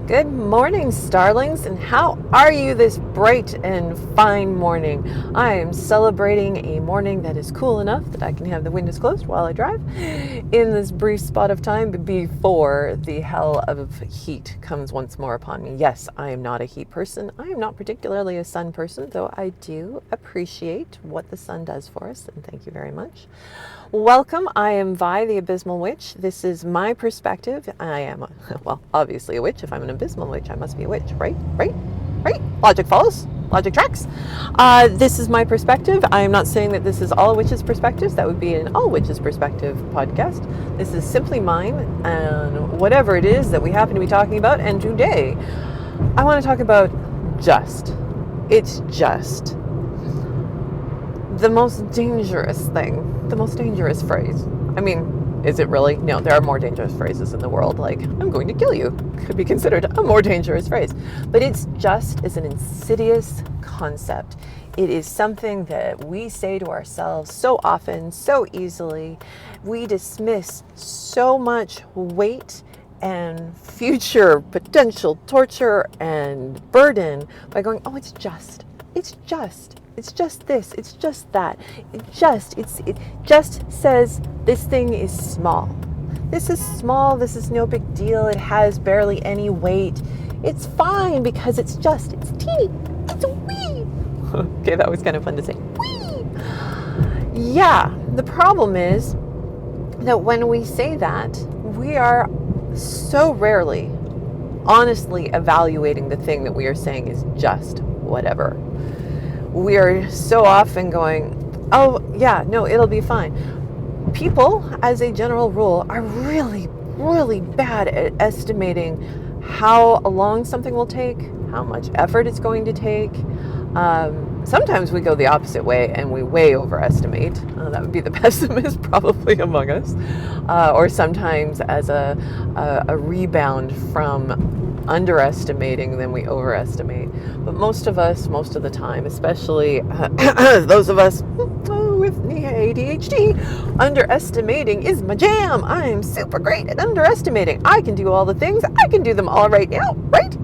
Good morning, starlings, and how are you this bright and fine morning? I am celebrating a morning that is cool enough that I can have the windows closed while I drive in this brief spot of time before the hell of heat comes once more upon me. Yes, I am not a heat person. I am not particularly a sun person, though I do appreciate what the sun does for us, and thank you very much. Welcome, I am Vi, the Abysmal Witch. This is my perspective. I am, obviously a witch. If I'm an abysmal witch, I must be a witch, right? Right? Logic follows. Logic tracks. This is my perspective. I am not saying that this is all witches' perspectives. That would be an all witches' perspective podcast. This is simply mine and whatever it is that we happen to be talking about. And today, I want to talk about just. It's just the most dangerous thing, the most dangerous phrase. I mean, is it really? No, there are more dangerous phrases in the world, like, I'm going to kill you, could be considered a more dangerous phrase. But it's just is an insidious concept. It is something that we say to ourselves so often, so easily. We dismiss so much weight and future potential torture and burden by going, oh, it's just this, it's just that. It just says this thing is small. This is small, this is no big deal, it has barely any weight. It's fine because it's teeny, it's wee. Okay, that was kind of fun to say. Wee! Yeah, the problem is that when we say that, we are so rarely honestly evaluating the thing that we are saying is just whatever. We are so often going, oh, yeah, no, it'll be fine. People, as a general rule, are really, really bad at estimating how long something will take, how much effort it's going to take. Sometimes we go the opposite way and we way overestimate. That would be the pessimist probably among us. Or sometimes as a rebound from underestimating, then we overestimate. But most of the time, especially those of us with ADHD, underestimating is my jam. I'm super great at underestimating. I can do all the things. I can do them all right now. Right?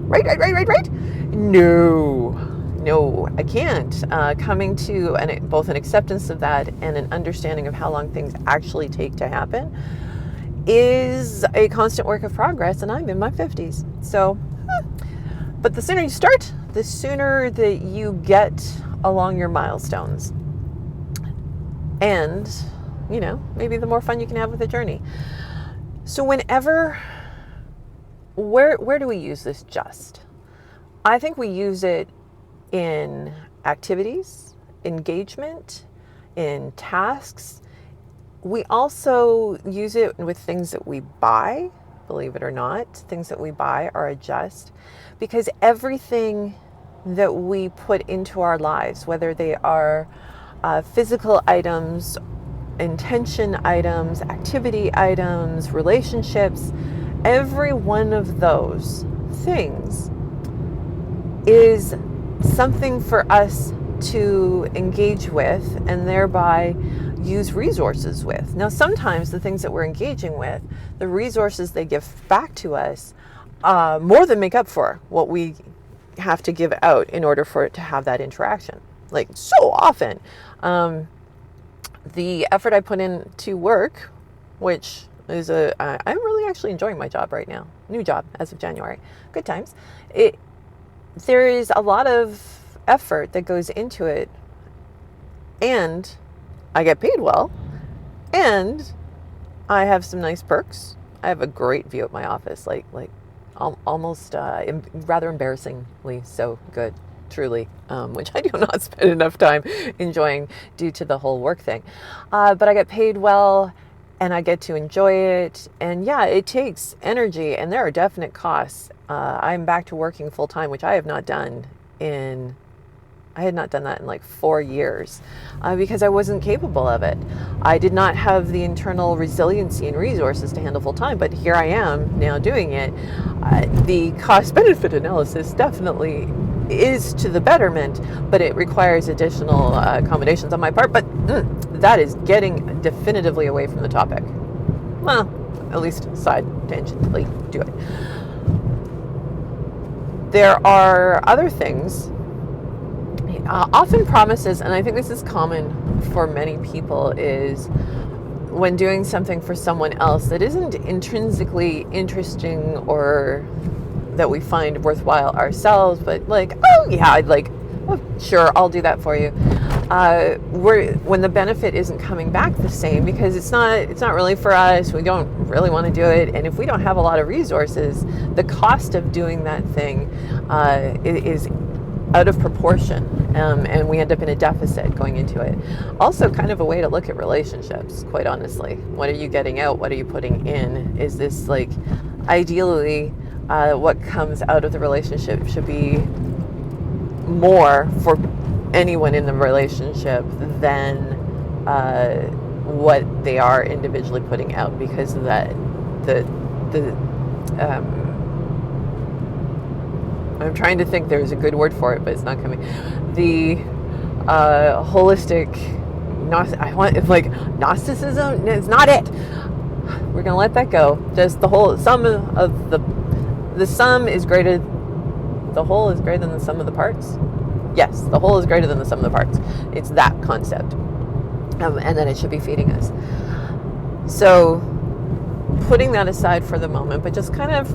No, I can't. Coming to both an acceptance of that and an understanding of how long things actually take to happen is a constant work of progress, and I'm in my 50s. So, but the sooner you start, the sooner that you get along your milestones. And, maybe the more fun you can have with the journey. So where do we use this just? I think we use it in activities, engagement, in tasks. We also use it with things that we buy, believe it or not. Things that we buy are a just, because everything that we put into our lives, whether they are physical items, intention items, activity items, relationships, every one of those things is something for us to engage with and thereby use resources with. Now, sometimes the things that we're engaging with, the resources they give back to us, more than make up for what we have to give out in order for it to have that interaction. Like so often, the effort I put into work, which is I'm really actually enjoying my job right now. New job as of January. Good times. There is a lot of effort that goes into it, and I get paid well, and I have some nice perks. I have a great view at my office, like almost rather embarrassingly so good, truly, which I do not spend enough time enjoying due to the whole work thing. But I get paid well, and I get to enjoy it. And yeah, it takes energy, and there are definite costs. I'm back to working full time, which I have not done I had not done that in like 4 years because I wasn't capable of it. I did not have the internal resiliency and resources to handle full time, but here I am now doing it. The cost benefit analysis definitely is to the betterment, but it requires additional accommodations on my part. But that is getting definitively away from the topic. Well, at least side tangentially do it. there are other things, often promises, and I think this is common for many people, is when doing something for someone else that isn't intrinsically interesting or that we find worthwhile ourselves, but like, oh yeah, oh, sure, I'll do that for you. When the benefit isn't coming back the same, because it's not really for us, we don't really want to do it, and if we don't have a lot of resources, the cost of doing that thing is out of proportion, and we end up in a deficit going into it. Also, kind of a way to look at relationships, quite honestly. What are you getting out? What are you putting in? Is this like, ideally, what comes out of the relationship should be more for anyone in the relationship than what they are individually putting out, because of that I'm trying to think, there's a good word for it, but it's not coming. The holistic, Gnosticism, it's not it. We're going to let that go. Just the whole sum of the sum is greater, the whole is greater than the sum of the parts. Yes, the whole is greater than the sum of the parts. It's that concept. And that it should be feeding us. So, putting that aside for the moment, but just kind of,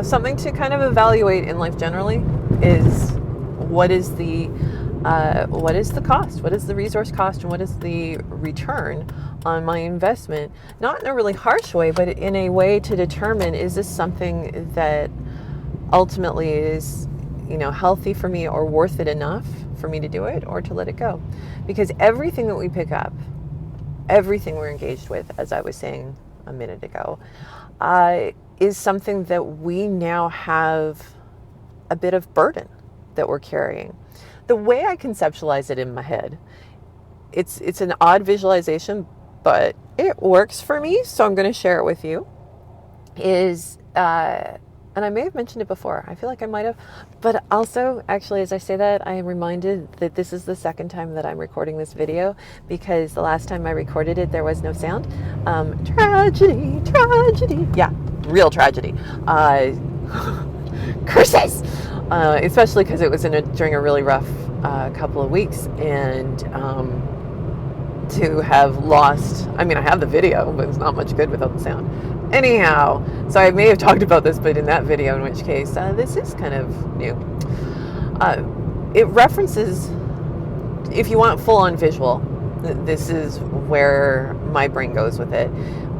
something to kind of evaluate in life generally is what is the cost? What is the resource cost, and what is the return on my investment? Not in a really harsh way, but in a way to determine, is this something that ultimately is, healthy for me or worth it enough for me to do it, or to let it go? Because everything that we pick up, everything we're engaged with, as I was saying a minute ago, is something that we now have a bit of burden that we're carrying. The way I conceptualize it in my head, it's an odd visualization, but it works for me, so I'm going to share it with you, is, and I may have mentioned it before, I feel like I might have, but also, actually, as I say that, I am reminded that this is the second time that I'm recording this video, because the last time I recorded it, there was no sound. Tragedy, yeah, real tragedy. Curses! Especially because it was during a really rough couple of weeks, and to have lost, I have the video, but it's not much good without the sound. Anyhow, so I may have talked about this, but in that video, in which case, this is kind of new. It references, if you want full-on visual, this is where my brain goes with it,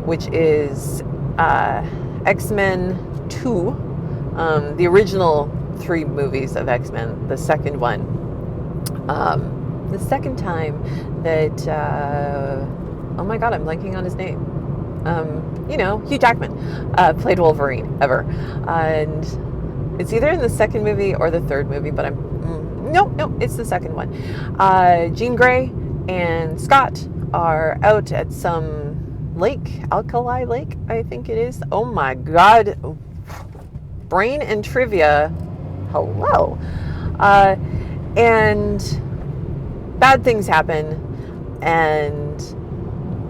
which is X-Men 2, the original 3 movies of X-Men, the second one. The second time that, oh my God, I'm blanking on his name. Hugh Jackman played Wolverine ever. And it's either in the second movie or the third movie, but no, it's the second one. Jean Grey and Scott are out at some lake, Alkali Lake, I think it is. Oh my God. Brain and trivia. Hello. And bad things happen, and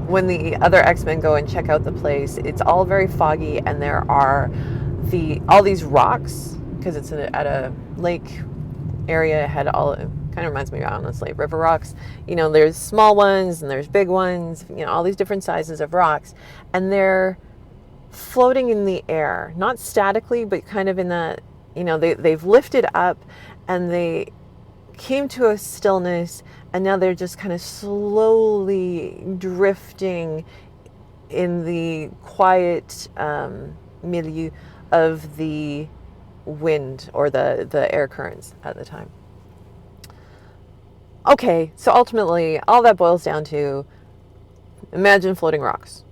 when the other X-Men go and check out the place, it's all very foggy, and there are all these rocks, because it's at a lake area. It had all, it kind of reminds me, honestly, river rocks. There's small ones and there's big ones, all these different sizes of rocks, and they're floating in the air, not statically, but kind of in that, they've lifted up and they came to a stillness, and now they're just kind of slowly drifting in the quiet milieu of the wind, or the air currents at the time. Okay, so ultimately, all that boils down to, imagine floating rocks.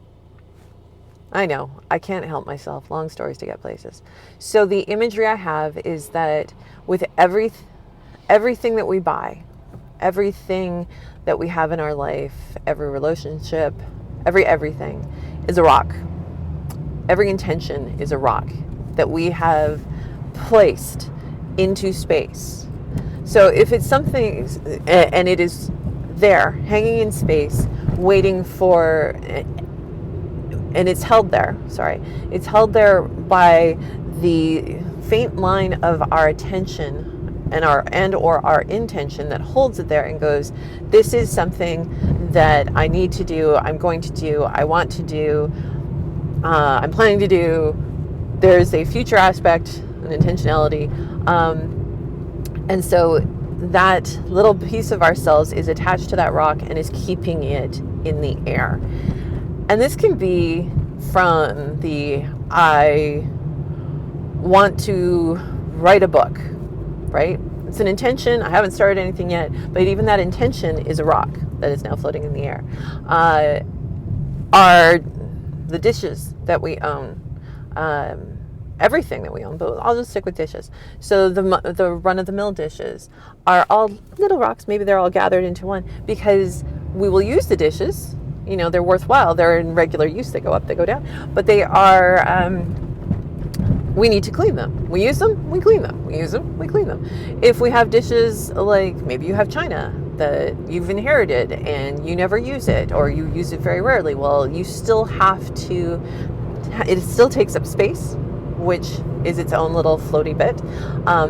I know, I can't help myself. Long stories to get places. So the imagery I have is that with everything that we buy, everything that we have in our life, every relationship, everything is a rock. Every intention is a rock that we have placed into space. So if it's something, and it is there, hanging in space, waiting for, and it's held there by the faint line of our attention and or our intention that holds it there and goes, this is something that I need to do, I'm going to do, I want to do, I'm planning to do. There's a future aspect, an intentionality, and so that little piece of ourselves is attached to that rock and is keeping it in the air. And this can be from the I want to write a book, right? It's an intention. I haven't started anything yet, but even that intention is a rock that is now floating in the air. Are the dishes that we own, everything that we own, but I'll just stick with dishes. So the run-of-the-mill dishes are all little rocks. Maybe they're all gathered into one because we will use the dishes. You know, they're worthwhile. They're in regular use. They go up, they go down. But they are, we need to clean them. We use them, we clean them. We use them, we clean them. If we have dishes, like maybe you have china that you've inherited and you never use it, or you use it very rarely, well, you still have to, it still takes up space, which is its own little floaty bit,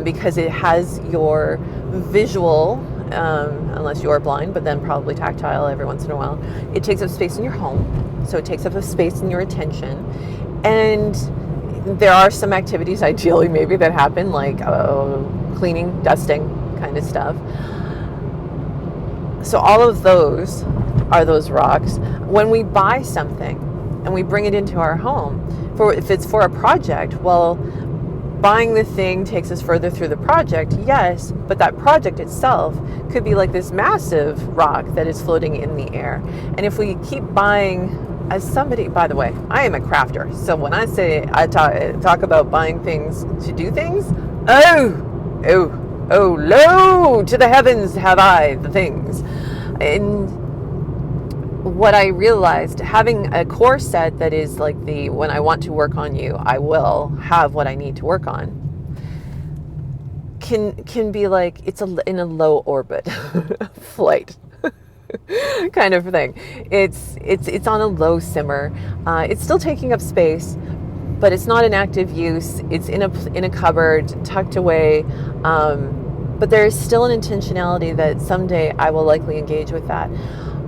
because it has your visual, unless you're blind, but then probably tactile every once in a while. It takes up space in your home, so it takes up a space in your attention. And there are some activities, ideally maybe, that happen, like cleaning, dusting kind of stuff. So all of those are those rocks. When we buy something and we bring it into our home, if it's for a project, well, buying the thing takes us further through the project, yes, but that project itself could be like this massive rock that is floating in the air. And if we keep buying, as somebody, by the way, I am a crafter, so when I say I talk about buying things to do things, oh, lo to the heavens have I the things. And what I realized, having a core set that is like when I want to work on you, I will have what I need to work on, can be like, it's in a low orbit flight kind of thing. It's on a low simmer. It's still taking up space, but it's not in active use. It's in a cupboard, tucked away. But there is still an intentionality that someday I will likely engage with that.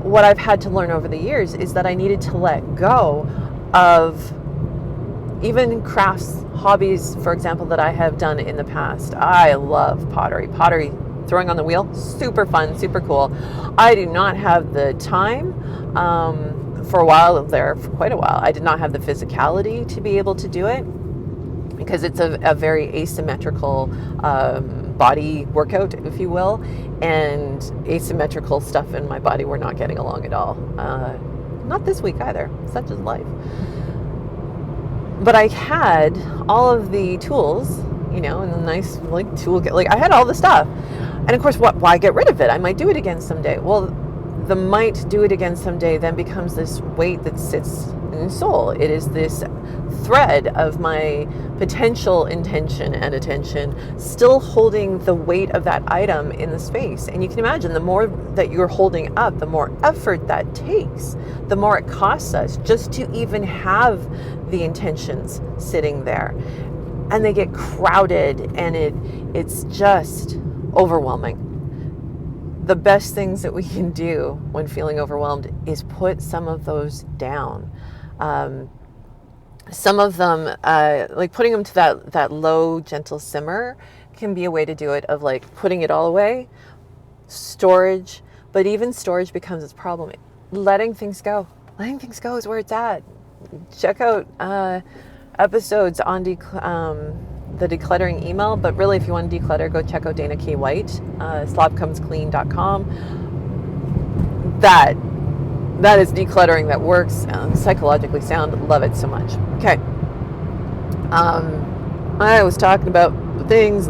What I've had to learn over the years is that I needed to let go of even crafts, hobbies, for example, that I have done in the past. I love pottery. Pottery, throwing on the wheel, super fun, super cool. I do not have the time. For a while there, for quite a while, I did not have the physicality to be able to do it because it's a very asymmetrical body workout, if you will, and asymmetrical stuff in my body were not getting along at all. Not this week either, such is life. But I had all of the tools, and the nice tool, I had all the stuff. And of course, why get rid of it? I might do it again someday. Well, the might do it again someday then becomes this weight that sits in the soul. It is this thread of my potential intention and attention still holding the weight of that item in the space. And you can imagine, the more that you're holding up, the more effort that takes, the more it costs us just to even have the intentions sitting there. And they get crowded, and it's just overwhelming. The best things that we can do when feeling overwhelmed is put some of those down. Some of them, like putting them to that low, gentle simmer, can be a way to do it, of like putting it all away, storage. But even storage becomes its problem. Letting things go is where it's at. Check out episodes on the decluttering email, but really, if you want to declutter, go check out Dana K. White, slobcomesclean.com. That is decluttering that works, psychologically sound. Love it so much. Okay. I was talking about the things.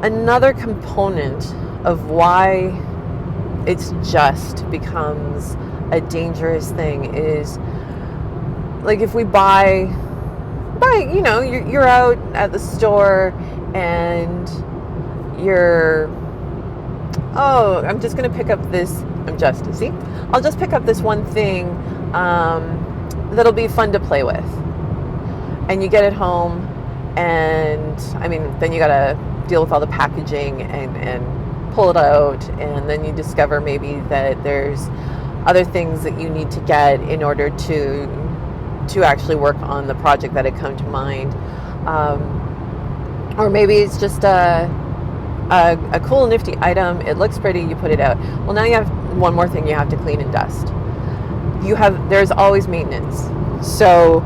Another component of why it's just becomes a dangerous thing is, like, if we buy, you're out at the store and I'll just pick up this one thing, that'll be fun to play with. And you get it home, and I mean, then you gotta deal with all the packaging and pull it out, and then you discover maybe that there's other things that you need to get in order to actually work on the project that had come to mind. Or maybe it's just a cool, nifty item. It looks pretty. You put it out. Well, now you have one more thing you have to clean and dust. There's always maintenance. So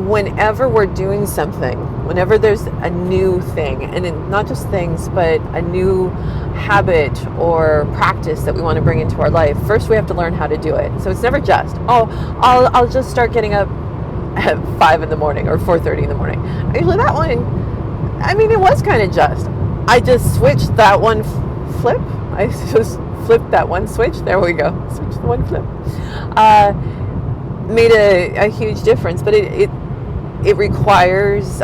whenever we're doing something, whenever there's a new thing, and not just things, but a new habit or practice that we want to bring into our life, first we have to learn how to do it. So it's never just, I'll just start getting up at 5 in the morning or 4:30 in the morning. Actually, that one, I mean, it was kind of just. I just switched that one flip. I just flipped that one switch. There we go. Switch the one flip. Made a huge difference, but it requires,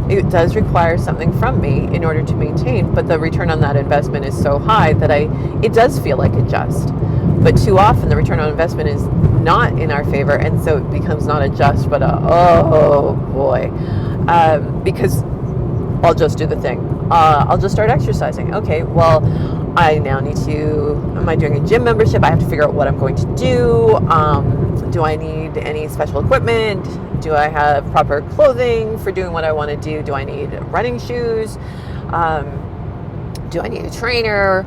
it does require something from me in order to maintain, but the return on that investment is so high that it does feel like a just. But too often the return on investment is not in our favor, and so it becomes not a just, but oh boy. Because I'll just do the thing. I'll just start exercising. Okay, well, I now need to, am I doing a gym membership? I have to figure out what I'm going to do. Do I need any special equipment? Do I have proper clothing for doing what I want to do? Do I need running shoes? Do I need a trainer?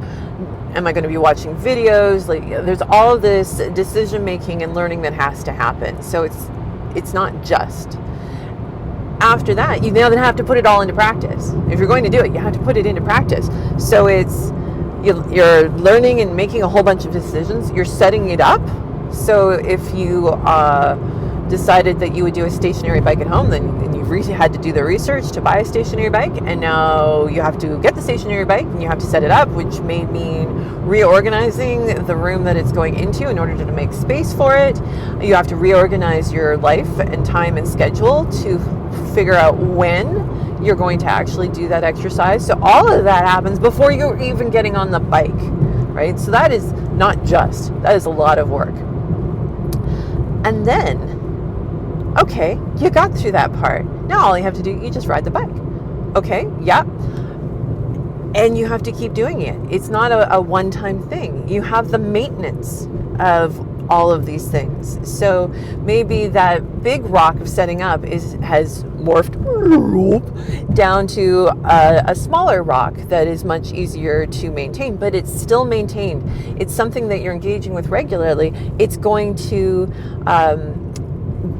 Am I going to be watching videos? Like, there's all of this decision making and learning that has to happen. So it's not just. After that, you now then have to put it all into practice. If you're going to do it, you have to put it into practice. So you're learning and making a whole bunch of decisions. You're setting it up. So if you decided that you would do a stationary bike at home, then you've had to do the research to buy a stationary bike, and now you have to get the stationary bike and you have to set it up, which may mean reorganizing the room that it's going into in order to make space for it. You have to reorganize your life and time and schedule to figure out when you're going to actually do that exercise. So all of that happens before you're even getting on the bike, right? So that is not just, that is a lot of work. And then, okay, you got through that part. Now all you have to do, you just ride the bike. Okay, yeah. And you have to keep doing it. It's not a one-time thing. You have the maintenance of all of these things. So maybe that big rock of setting up has morphed down to a smaller rock that is much easier to maintain, but it's still maintained. It's something that you're engaging with regularly. It's going to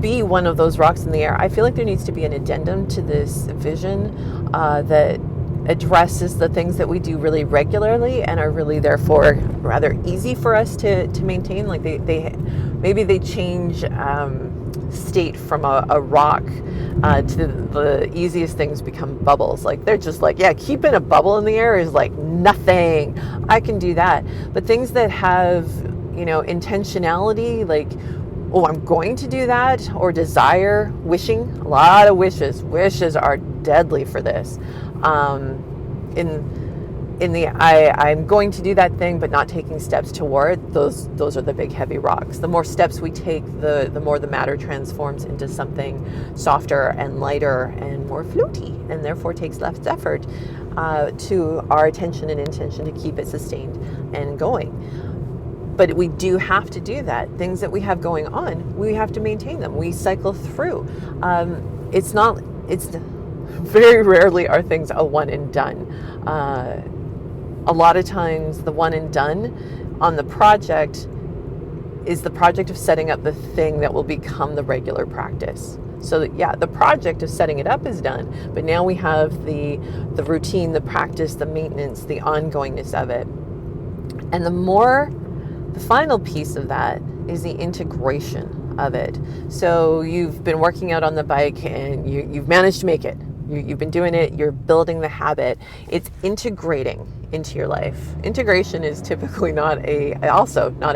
be one of those rocks in the air. I feel like there needs to be an addendum to this vision that addresses the things that we do really regularly and are really therefore rather easy for us to maintain. Like they change state from a rock to the easiest things become bubbles. Like they're just like, yeah, keeping a bubble in the air is like nothing. I can do that. But things that have, intentionality, like, oh, I'm going to do that, or desire, wishing, a lot of wishes. Wishes are deadly for this. I'm going to do that thing, but not taking steps toward those are the big heavy rocks. The more steps we take, the more the matter transforms into something softer and lighter and more floaty, and therefore takes less effort to our attention and intention to keep it sustained and going. But we do have to do that. Things that we have going on, we have to maintain them. We cycle through. It's very rarely are things a one and done. A lot of times the one and done on the project is the project of setting up the thing that will become the regular practice. So that, yeah, the project of setting it up is done, but now we have the routine, the practice, the maintenance, the ongoingness of it. And the final piece of that is the integration of it. So you've been working out on the bike and you've managed to make it. You've been doing it, you're building the habit. It's integrating into your life. Integration is typically not a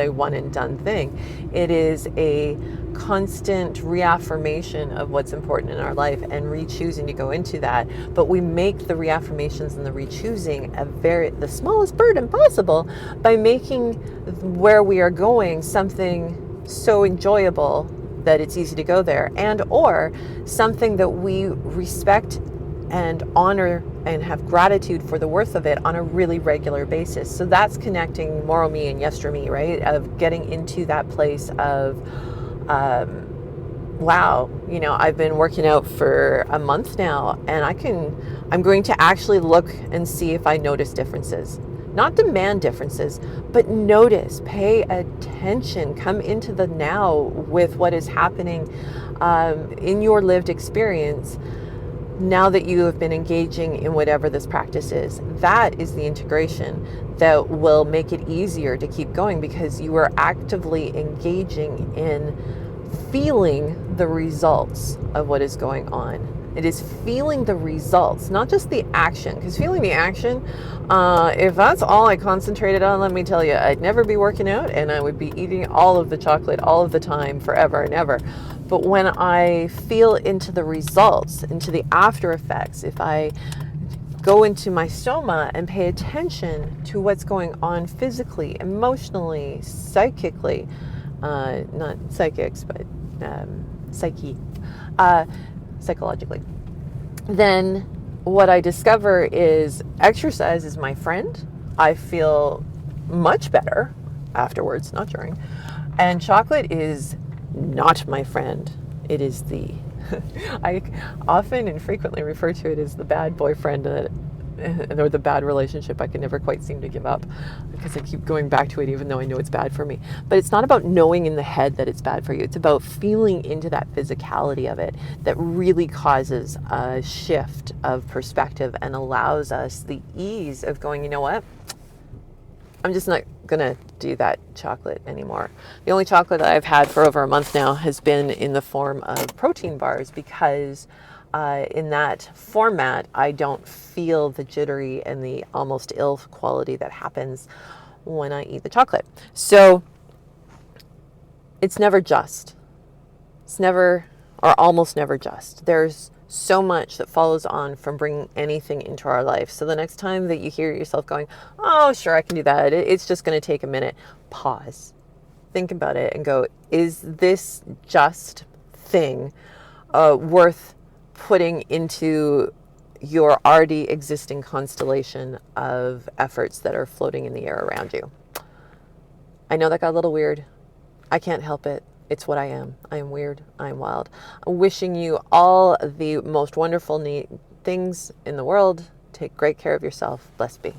one and done thing. It is a constant reaffirmation of what's important in our life and re-choosing to go into that. But we make the reaffirmations and the re-choosing the smallest burden possible by making where we are going something so enjoyable that it's easy to go there, and or something that we respect and honor and have gratitude for the worth of it on a really regular basis. So that's connecting Moro me and Yester me, right? Of getting into that place of, wow, I've been working out for a month now, and I'm going to actually look and see if I notice differences. Not demand differences, but notice, pay attention, come into the now with what is happening in your lived experience now that you have been engaging in whatever this practice is. That is the integration that will make it easier to keep going, because you are actively engaging in feeling the results of what is going on. It is feeling the results, not just the action, because feeling the action, if that's all I concentrated on, let me tell you, I'd never be working out, and I would be eating all of the chocolate all of the time, forever and ever. But when I feel into the results, into the after effects, if I go into my soma and pay attention to what's going on physically, emotionally, psychically, not psychics, but psyche, psychologically, then what I discover is exercise is my friend. I feel much better afterwards, not during. And chocolate is not my friend. It is I often and frequently refer to it as the bad boyfriend or the bad relationship I can never quite seem to give up, because I keep going back to it even though I know it's bad for me. But it's not about knowing in the head that it's bad for you. It's about feeling into that physicality of it that really causes a shift of perspective and allows us the ease of going, you know what? I'm just not going to do that chocolate anymore. The only chocolate that I've had for over a month now has been in the form of protein bars, because in that format, I don't feel the jittery and the almost ill quality that happens when I eat the chocolate. So it's never just. It's never, or almost never just. There's so much that follows on from bringing anything into our life. So the next time that you hear yourself going, oh, sure, I can do that, it's just going to take a minute, pause, think about it and go, is this just thing worth putting into your already existing constellation of efforts that are floating in the air around you? I know that got a little weird. I can't help it. It's what I am. I am weird. I am wild. Wishing you all the most wonderful things in the world. Take great care of yourself. Blessed be.